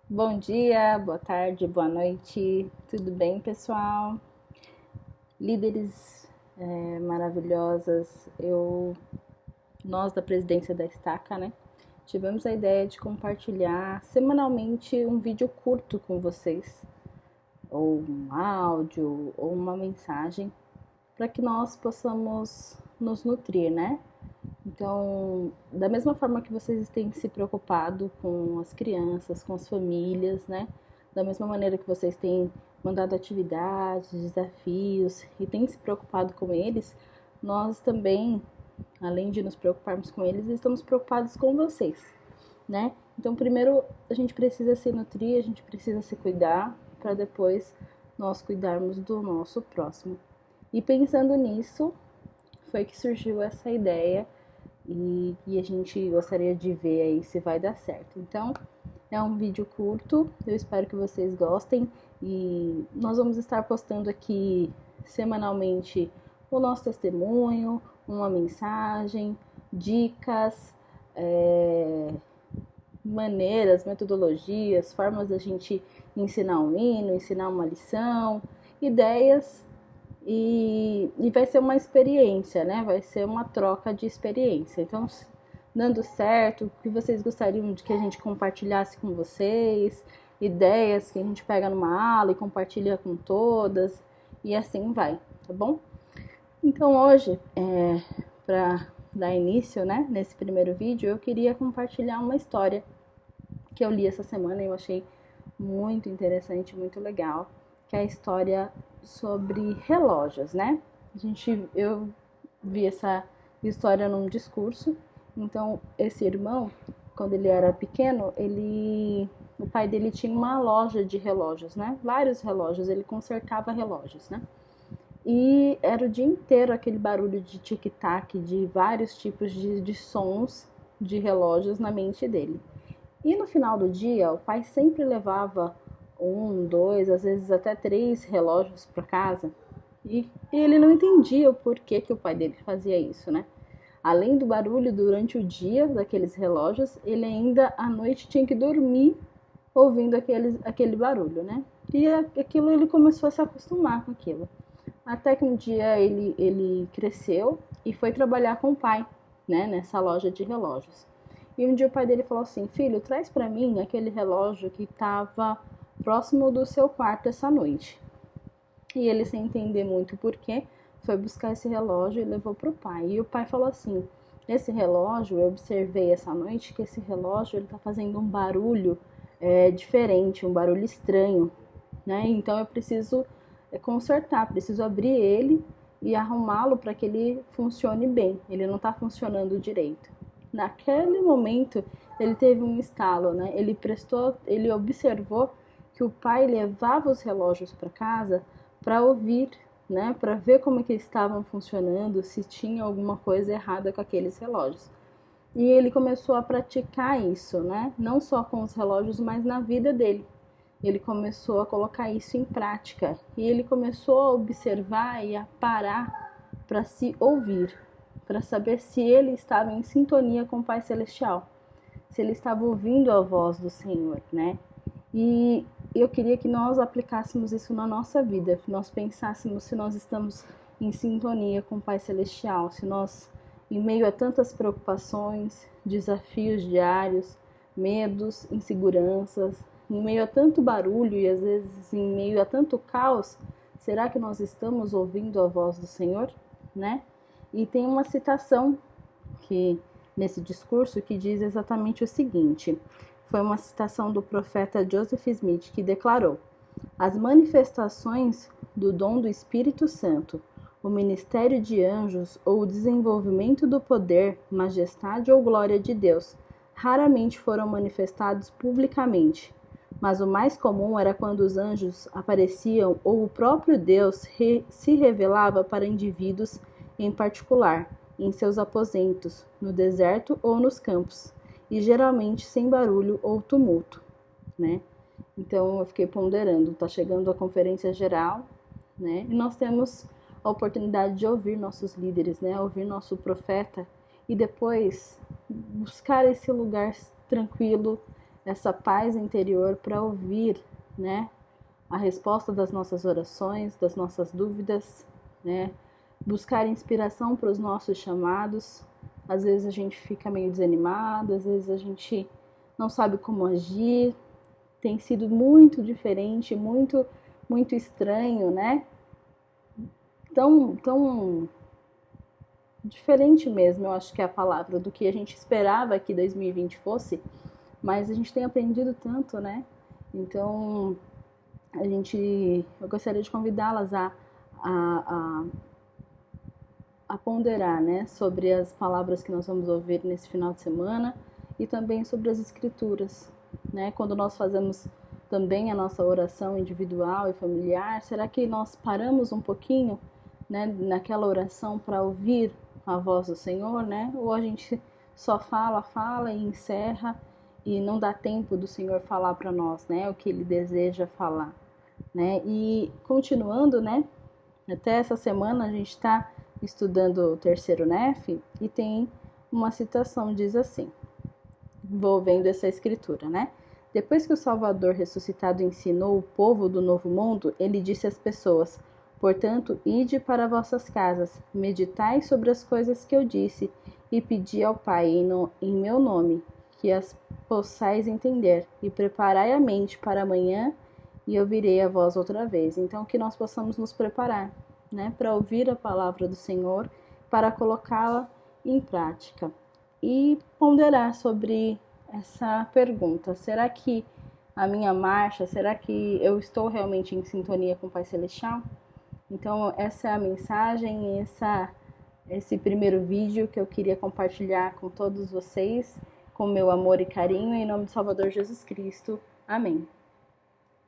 Bom dia, boa tarde, boa noite, tudo bem, pessoal? Líderes maravilhosas, nós da presidência da Estaca, né? Tivemos a ideia de compartilhar semanalmente um vídeo curto com vocês, ou um áudio, ou uma mensagem, para que nós possamos nos nutrir, né? Então, da mesma forma que vocês têm se preocupado com as crianças, com as famílias, né? Da mesma maneira que vocês têm mandado atividades, desafios e têm se preocupado com eles, nós também, além de nos preocuparmos com eles, estamos preocupados com vocês, né? Então, primeiro a gente precisa se nutrir, a gente precisa se cuidar, para depois nós cuidarmos do nosso próximo. E pensando nisso, foi que surgiu essa ideia e a gente gostaria de ver aí se vai dar certo. Então, é um vídeo curto, eu espero que vocês gostem e nós vamos estar postando aqui semanalmente o nosso testemunho, uma mensagem, dicas, maneiras, metodologias, formas da gente ensinar um hino, ensinar uma lição, ideias e vai ser uma experiência, né? Vai ser uma troca de experiência. Então, dando certo, o que vocês gostariam de que a gente compartilhasse com vocês, ideias que a gente pega numa aula e compartilha com todas, e assim vai, tá bom? Então, hoje, para dar início, né, nesse primeiro vídeo, eu queria compartilhar uma história que eu li essa semana e eu achei muito interessante, muito legal, que é a história sobre relógios, né? Eu vi essa história num discurso. Então, esse irmão, quando ele era pequeno, o pai dele tinha uma loja de relógios, né? Vários relógios, ele consertava relógios, né? E era o dia inteiro aquele barulho de tic-tac, de vários tipos de sons de relógios na mente dele. E no final do dia, o pai sempre levava um, dois, às vezes até três relógios para casa. E ele não entendia o porquê que o pai dele fazia isso, né? Além do barulho durante o dia daqueles relógios, ele ainda à noite tinha que dormir ouvindo aquele barulho, né? E aquilo ele começou a se acostumar com aquilo. Até que um dia ele cresceu e foi trabalhar com o pai, né? Nessa loja de relógios. E um dia o pai dele falou assim: filho, traz para mim aquele relógio que estava próximo do seu quarto essa noite. E ele, sem entender muito o porquê, foi buscar esse relógio e levou para o pai. E o pai falou assim: esse relógio, eu observei essa noite que esse relógio ele está fazendo um barulho diferente, um barulho estranho, né? Então eu preciso consertar, preciso abrir ele e arrumá-lo para que ele funcione bem. Ele não está funcionando direito. Naquele momento ele teve um estalo, né? Ele observou que o pai levava os relógios para casa para ouvir, né? Para ver como que estavam funcionando, se tinha alguma coisa errada com aqueles relógios. E ele começou a praticar isso, né? Não só com os relógios, mas na vida dele. Ele começou a colocar isso em prática e ele começou a observar e a parar para se ouvir, para saber se ele estava em sintonia com o Pai Celestial, se ele estava ouvindo a voz do Senhor, né? E eu queria que nós aplicássemos isso na nossa vida, que nós pensássemos se nós estamos em sintonia com o Pai Celestial, se nós, em meio a tantas preocupações, desafios diários, medos, inseguranças, em meio a tanto barulho e às vezes em meio a tanto caos, será que nós estamos ouvindo a voz do Senhor, né? E tem uma citação que nesse discurso que diz exatamente o seguinte: foi uma citação do profeta Joseph Smith que declarou: as manifestações do dom do Espírito Santo, o ministério de anjos ou o desenvolvimento do poder, majestade ou glória de Deus raramente foram manifestados publicamente, mas o mais comum era quando os anjos apareciam ou o próprio Deus se revelava para indivíduos em particular, em seus aposentos, no deserto ou nos campos, e geralmente sem barulho ou tumulto, né? Então eu fiquei ponderando, tá chegando a conferência geral, né? E nós temos a oportunidade de ouvir nossos líderes, né? Ouvir nosso profeta e depois buscar esse lugar tranquilo, essa paz interior para ouvir, né, a resposta das nossas orações, das nossas dúvidas, né, buscar inspiração para os nossos chamados. Às vezes a gente fica meio desanimado, às vezes a gente não sabe como agir. Tem sido muito diferente, muito estranho, né? Tão diferente mesmo, eu acho que é a palavra, do que a gente esperava que 2020 fosse, mas a gente tem aprendido tanto, né? Então, eu gostaria de convidá-las a, a ponderar, né, sobre as palavras que nós vamos ouvir nesse final de semana e também sobre as escrituras, né? Quando nós fazemos também a nossa oração individual e familiar, será que nós paramos um pouquinho, né, naquela oração para ouvir a voz do Senhor, né? Ou a gente só fala e encerra e não dá tempo do Senhor falar para nós, né, o que Ele deseja falar, né? E continuando, né, até essa semana a gente está estudando o terceiro NEF e tem uma citação, diz assim, vou vendo essa escritura, né? Depois que o Salvador ressuscitado ensinou o povo do novo mundo, ele disse às pessoas: portanto, ide para vossas casas, meditai sobre as coisas que eu disse e pedi ao Pai em meu nome, que as possais entender, e preparai a mente para amanhã e eu virei a vós outra vez. Então, que nós possamos nos preparar, né, para ouvir a palavra do Senhor, para colocá-la em prática e ponderar sobre essa pergunta: será que a minha marcha, será que eu estou realmente em sintonia com o Pai Celestial? Então, essa é a mensagem, esse primeiro vídeo que eu queria compartilhar com todos vocês, com meu amor e carinho, em nome do Salvador Jesus Cristo. Amém.